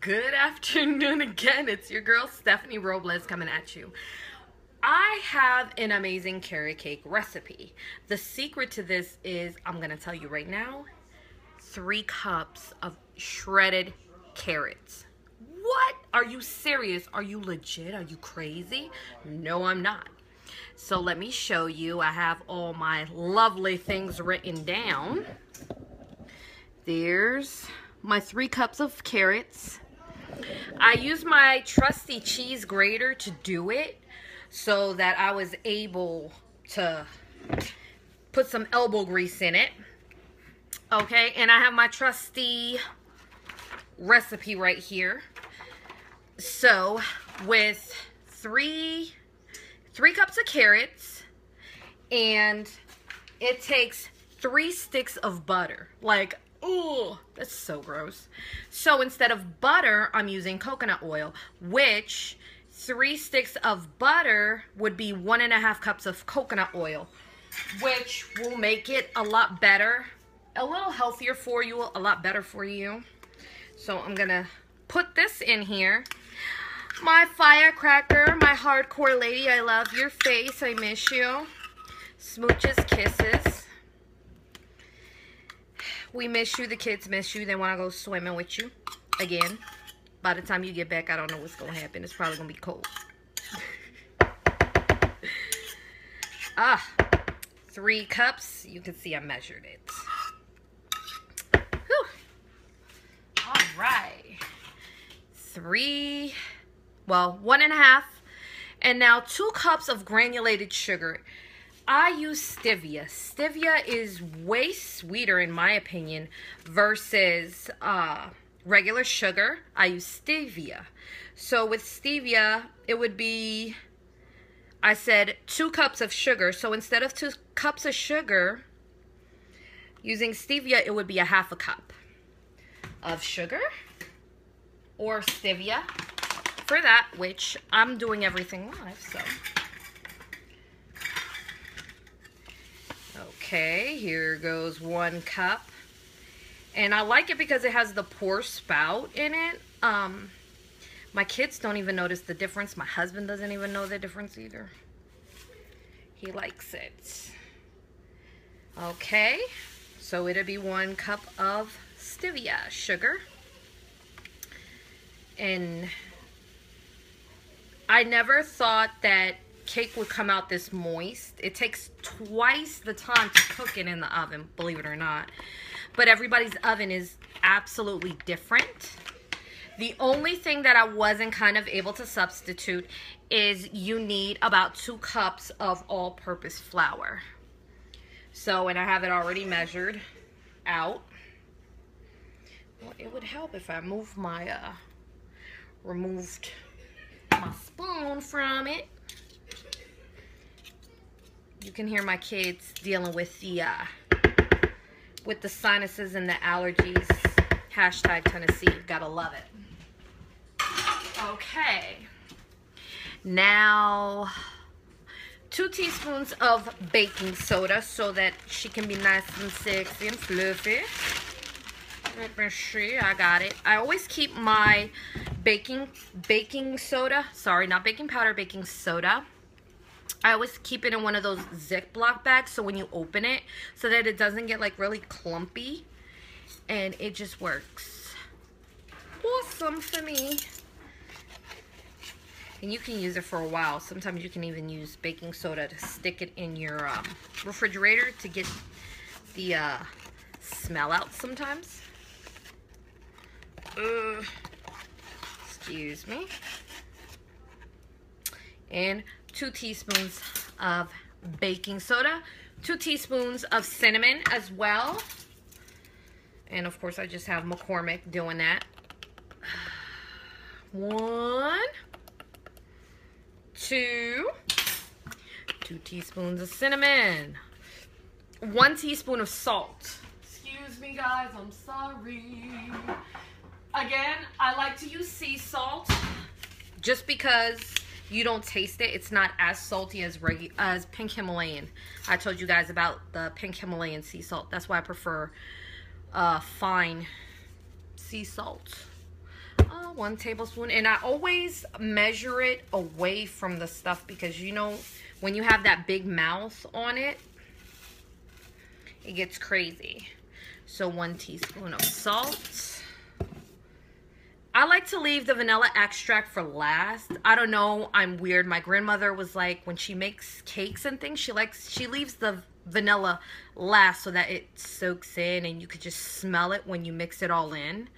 Good afternoon again. It's your girl Stephanie Robles coming at you. I have an amazing carrot cake recipe. The secret to this is, I'm going to tell you right now, 3 cups of shredded carrots. What? Are you serious? Are you legit? Are you crazy? No, I'm not. So let me show you. I have all my lovely things written down. There's my 3 cups of carrots. I use my trusty cheese grater to do it so that I was able to put some elbow grease in it. Okay, and I have my trusty recipe right here. So with 3 cups of carrots, and it takes 3 sticks of butter. Like, ooh, that's so gross. So instead of butter, I'm using coconut oil, which 3 sticks of butter would be 1.5 cups of coconut oil, which will make it a lot better, a little healthier for you, a lot better for you. So I'm gonna put this in here. My firecracker, my hardcore lady, I love your face, I miss you. Smooches, kisses. We miss you, the kids miss you. They want to go swimming with you again. By the time you get back, I don't know what's going to happen. It's probably going to be cold. 3 cups. You can see I measured it. Whew. All right. 1.5. And now 2 cups of granulated sugar. I use stevia. Stevia is way sweeter in my opinion versus regular sugar. I use stevia. So with stevia, it would be, I said 2 cups of sugar. So instead of 2 cups of sugar, using stevia, it would be 1/2 cup of sugar or stevia for that, which I'm doing everything live, so. Okay, here goes 1 cup. And I like it because it has the pour spout in it. My kids don't even notice the difference. My husband doesn't even know the difference either. He likes it. Okay, so it'll be 1 cup of stevia sugar. And I never thought that cake would come out this moist. It takes twice the time to cook it in the oven, believe it or not. But everybody's oven is absolutely different. The only thing that I wasn't kind of able to substitute is you need about 2 cups of all-purpose flour. So, and I have it already measured out. Well, it would help if I moved my, removed my spoon from it. You can hear my kids dealing with the sinuses and the allergies. Hashtag Tennessee, gotta love it. Okay, now 2 teaspoons of baking soda so that she can be nice and sexy and fluffy. Let me see, I got it. I always keep my baking soda, sorry, not baking powder, baking soda. I always keep it in one of those Ziploc bags so when you open it, so that it doesn't get like really clumpy, and it just works awesome for me. And you can use it for a while. Sometimes you can even use baking soda to stick it in your refrigerator to get the smell out sometimes. Excuse me. And 2 teaspoons of baking soda, 2 teaspoons of cinnamon as well. And of course I just have McCormick doing that. 1, 2 teaspoons of cinnamon, 1 teaspoon of salt. Excuse me guys, I'm sorry. Again, I like to use sea salt just because you don't taste it. It's not as salty as pink Himalayan. I told you guys about the pink Himalayan sea salt. That's why I prefer fine sea salt. 1 tablespoon. And I always measure it away from the stuff because, you know, when you have that big mouth on it, it gets crazy. So 1 teaspoon of salt. I like to leave the vanilla extract for last. I don't know, I'm weird. My grandmother was like, when she makes cakes and things, she leaves the vanilla last so that it soaks in and you could just smell it when you mix it all in.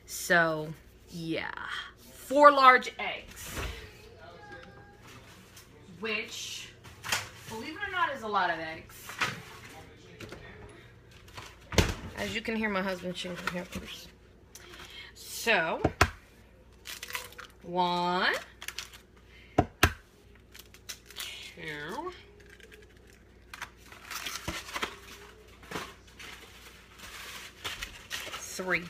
So, yeah. 4 large eggs. Which, believe it or not, is a lot of eggs. As you can hear my husband chewing peppers. So, 1, 2, 3.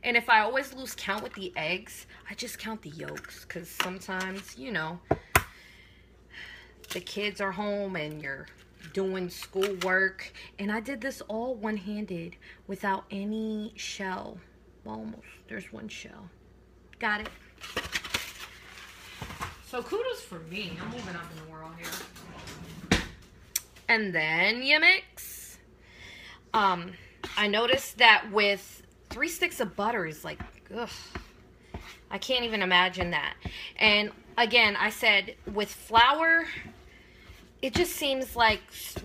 And if I always lose count with the eggs, I just count the yolks. Because sometimes, you know, the kids are home and you're doing schoolwork. And I did this all one-handed without any shell. Well, almost. There's 1 shell. Got it. So kudos for me. I'm moving up in the world here. And then you mix. I noticed that with 3 sticks of butter is like, ugh. I can't even imagine that. And again, I said with flour, it just seems like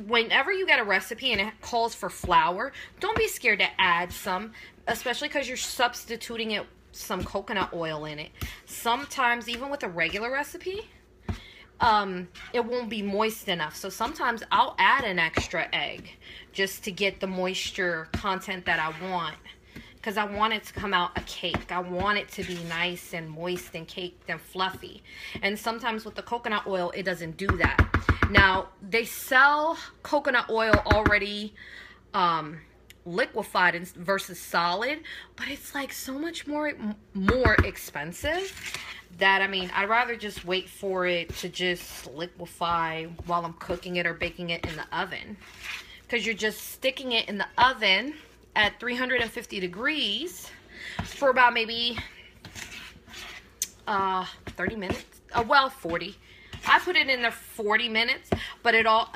whenever you get a recipe and it calls for flour, don't be scared to add some, especially because you're substituting it some coconut oil in it. Sometimes, even with a regular recipe, it won't be moist enough. So sometimes I'll add an extra egg just to get the moisture content that I want. Because I want it to come out a cake. I want it to be nice and moist and caked and fluffy. And sometimes with the coconut oil, it doesn't do that. Now, they sell coconut oil already liquefied versus solid. But it's like so much more expensive that, I mean, I'd rather just wait for it to just liquefy while I'm cooking it or baking it in the oven. Because you're just sticking it in the oven at 350 degrees for about maybe 30 minutes. Well, 40. I put it in there 40 minutes, but it all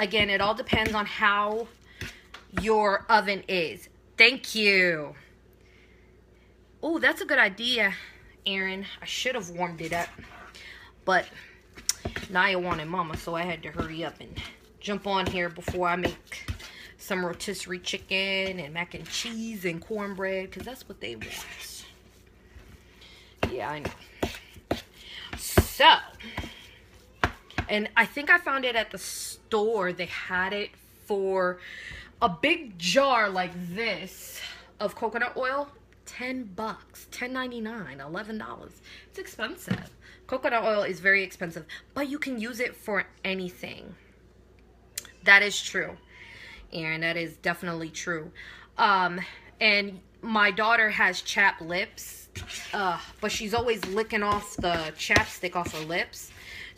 depends on how your oven is. Thank you. Oh, that's a good idea, Aaron. I should have warmed it up, but Naya wanted mama, so I had to hurry up and jump on here before I make some rotisserie chicken and mac and cheese and cornbread, because that's what they want. Yeah, I know. So, and I think I found it at the store. They had it for a big jar like this of coconut oil. $10, $10.99, $11. It's expensive. Coconut oil is very expensive, but you can use it for anything. That is true. And that is definitely true. And my daughter has chapped lips, but she's always licking off the chapstick off her lips.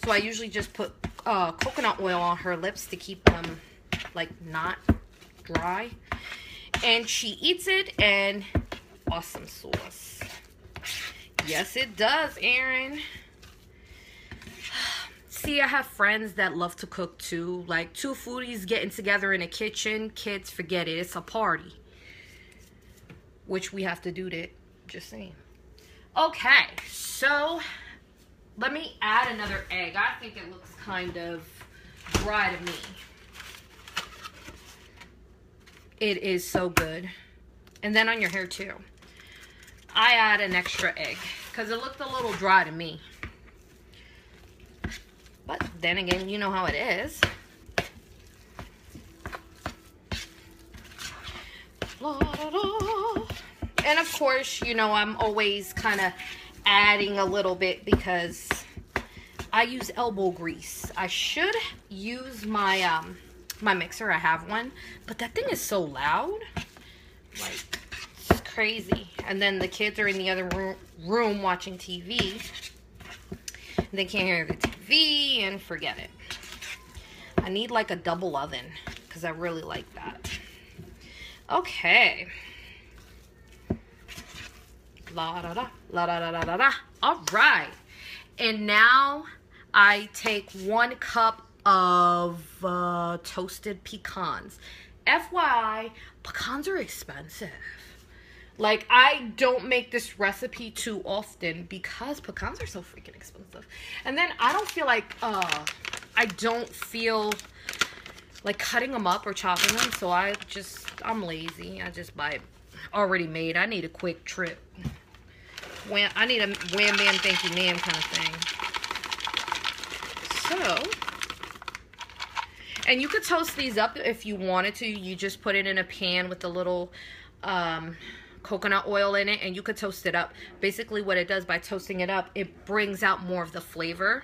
So I usually just put coconut oil on her lips to keep them like not dry. And she eats it, and awesome sauce. Yes, it does, Aaron. See, I have friends that love to cook too. Like 2 foodies getting together in a kitchen. Kids, forget it. It's a party. Which we have to do that. Just saying. Okay, so let me add another egg. I think it looks kind of dry to me. It is so good. And then on your hair too. I add an extra egg because it looked a little dry to me. But then again, you know how it is. And of course, you know, I'm always kind of adding a little bit because I use elbow grease. I should use my my mixer. I have one, but that thing is so loud. Like, it's crazy. And then the kids are in the other room watching TV. They can't hear the TV, and forget it. I need like a double oven because I really like that. Okay. La da da, la da da da da da. All right. And now I take 1 cup of toasted pecans. FYI, pecans are expensive. Like, I don't make this recipe too often because pecans are so freaking expensive. And then I don't feel like, cutting them up or chopping them. So I'm lazy. I just buy it already made. I need a quick trip. I need a wham bam thank you ma'am kind of thing. So, and you could toast these up if you wanted to. You just put it in a pan with a little coconut oil in it, and you could toast it up. Basically what it does by toasting it up, it brings out more of the flavor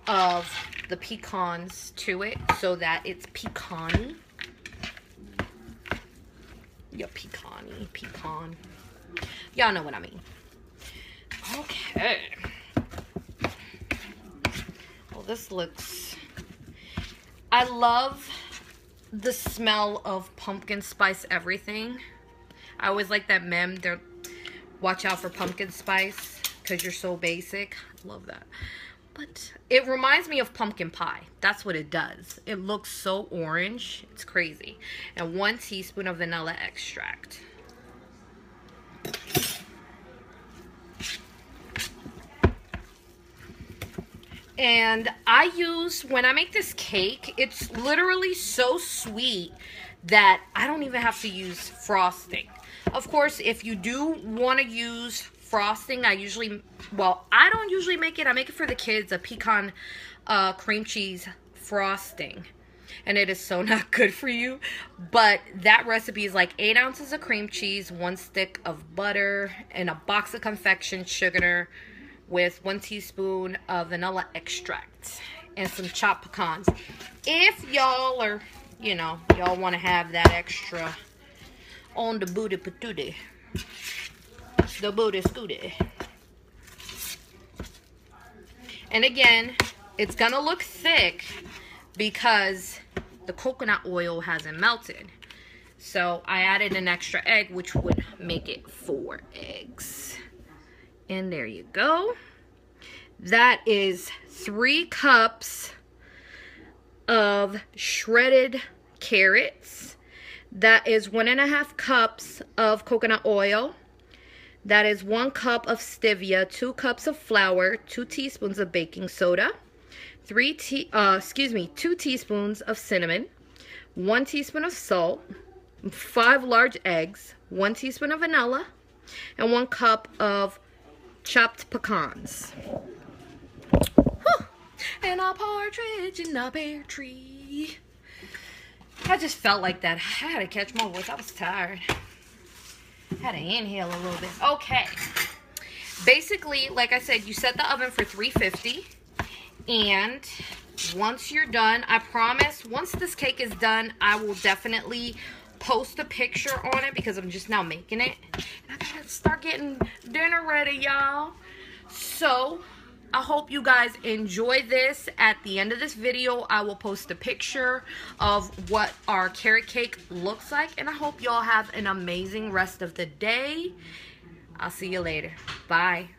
of the pecans to it so that it's pecan-y. Yeah, pecan. Y'all know what I mean. Okay. Well, this looks... I love the smell of pumpkin spice everything. I always like that meme. Watch out for pumpkin spice because you're so basic. I love that. But it reminds me of pumpkin pie. That's what it does. It looks so orange. It's crazy. And 1 teaspoon of vanilla extract. And when I make this cake, it's literally so sweet that I don't even have to use frosting. Of course, if you do want to use frosting, I don't usually make it. I make it for the kids, a pecan cream cheese frosting. And it is so not good for you. But that recipe is like 8 ounces of cream cheese, 1 stick of butter, and a box of confection sugar with 1 teaspoon of vanilla extract and some chopped pecans. If y'all are, y'all want to have that extra on the booty patootie. The booty scooty. And again, it's gonna look thick because the coconut oil hasn't melted. So I added an extra egg, which would make it 4 eggs. And there you go. That is 3 cups of shredded carrots. That is 1.5 cups of coconut oil. That is 1 cup of stevia, 2 cups of flour, 2 teaspoons of baking soda, 2 teaspoons of cinnamon, 1 teaspoon of salt, 5 large eggs, 1 teaspoon of vanilla, and 1 cup of chopped pecans. Whew. And a partridge in a pear tree. I just felt like that. I had to catch my voice. I was tired. Had to inhale a little bit. Okay. Basically, like I said, you set the oven for 350. And once you're done, I promise, once this cake is done, I will definitely post a picture on it because I'm just now making it. And I gotta start getting dinner ready, y'all. So, I hope you guys enjoy this. At the end of this video, I will post a picture of what our carrot cake looks like. And I hope y'all have an amazing rest of the day. I'll see you later. Bye.